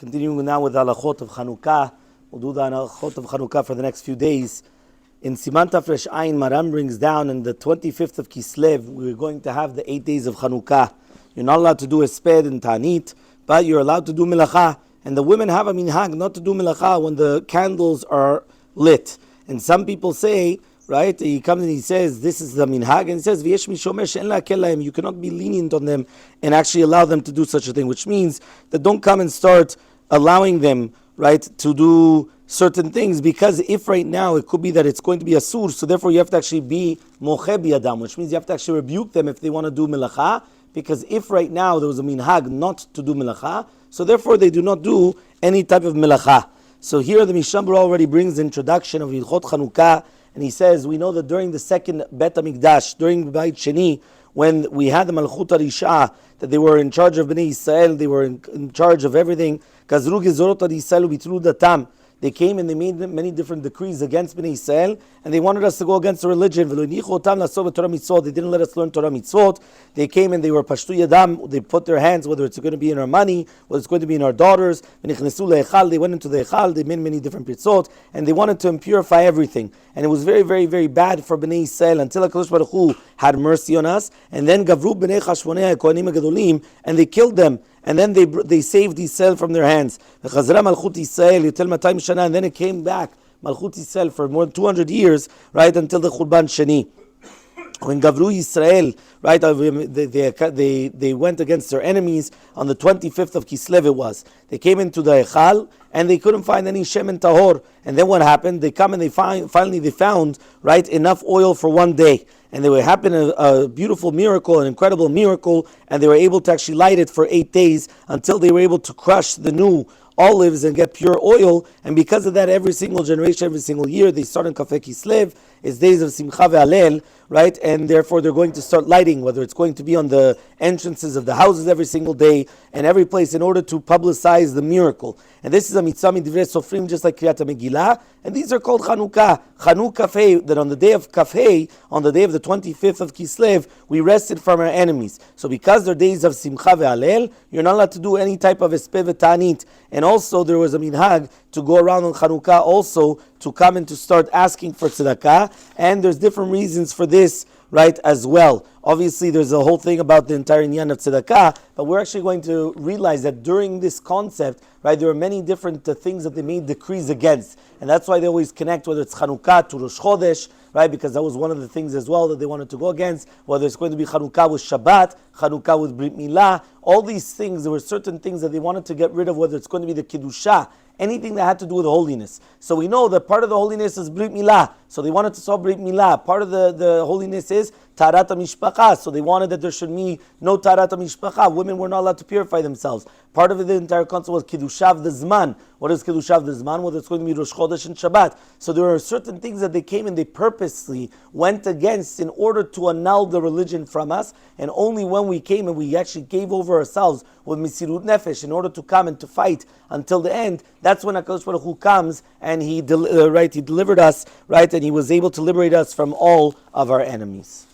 Continuing now with the Halachot of Chanukkah. We'll do the Halachot of Chanukkah for the next few days. In Siman Tafresh Ayin, Maram brings down in the 25th of Kislev, we're going to have the 8 days of Chanukkah. You're not allowed to do esped and ta'anit, but you're allowed to do melacha. And the women have a minhag not to do melacha when the candles are lit. And some people say, right, he comes and he says, this is the minhag, and he says, V'yesh mishomer she'en la'akel lahem, you cannot be lenient on them and actually allow them to do such a thing, which means that don't come and start allowing them, right, to do certain things, because if right now it could be that it's going to be asur, so therefore you have to actually be moche biyadam, which means you have to actually rebuke them if they want to do melacha, because if right now there was a minhag not to do melacha, so therefore they do not do any type of melacha. So here the Mishnah already brings the introduction of Hilchot Chanukkah, and he says, we know that during the second Bet HaMikdash, during Beit Sheni, when we had the Malchut HaRishah, that they were in charge of Bnei Yisrael, they were in charge of everything. Gazru gezorot HaYisrael u'bitlu datam. They came and they made many different decrees against Bnei Yisrael, and they wanted us to go against the religion. They didn't let us learn Torah mitzvot. They came and they were pashtu yadam. They put their hands, whether it's going to be in our money, whether it's going to be in our daughters. They went into the echal. They made many different mitzvot, and they wanted to impurify everything. And it was very, very, very bad for Bnei Yisrael until HaKadosh Baruch Hu had mercy on us. And then gavru bnei chashmonei kohanim hagedolim, and they killed them. And then they saved Yisrael from their hands. And then it came back, Malchut Yisrael, for more than 200 years, right, until the Churban Sheni. When Gavru Yisrael, right, they went against their enemies on the 25th of Kislev it was. They came into the Echal, and they couldn't find any Shemen Tahor. And then what happened? They come and they finally found, right, enough oil for one day. And there happened a beautiful miracle, an incredible miracle, and they were able to actually light it for 8 days until they were able to crush the new olives and get pure oil. And because of that, every single generation, every single year, they start in Kafeh Kislev. It's days of Simcha ve'Alel, right? And therefore they're going to start lighting, whether it's going to be on the entrances of the houses every single day and every place, in order to publicize the miracle. And this is a mitzvah midivrei sofrim, just like Kriyat HaMegillah. And these are called Chanukkah. Chanukah, that on the day of Kafeh, on the day of the 25th of Kislev, we rested from our enemies. So because they're days of Simcha ve'Alel, you're not allowed to do any type of espeh ve'tanit. And also there was a minhag to go around on Chanukkah also to come and to start asking for tzedakah. And there's different reasons for this, right, as well. Obviously, there's a whole thing about the entire inyan of tzedakah, but we're actually going to realize that during this concept, right, there are many different things that they made decrees against. And that's why they always connect, whether it's Chanukkah to Rosh Chodesh, right, because that was one of the things as well that they wanted to go against, whether it's going to be Chanukkah with Shabbat, Chanukkah with Brit Milah, all these things, there were certain things that they wanted to get rid of, whether it's going to be the Kiddushah, anything that had to do with holiness. So we know that part of the holiness is Brit Milah, so they wanted to solve Brit Milah. Part of the holiness is Tarat HaMishpacha, so they wanted that there should be no Tarat HaMishpacha. Women were not allowed to purify themselves. Part of the entire concept was Kiddushav the Zman. What is Kiddushav the Zman? Whether it's going to be Rosh Chodesh and Shabbat. So there are certain things that they came and they purposely went against in order to annul the religion from us. And only when we came and we actually gave over ourselves with Misirut Nefesh in order to come and to fight until the end, that's when HaKadosh Baruch Hu comes and he delivered us, right, and he was able to liberate us from all of our enemies.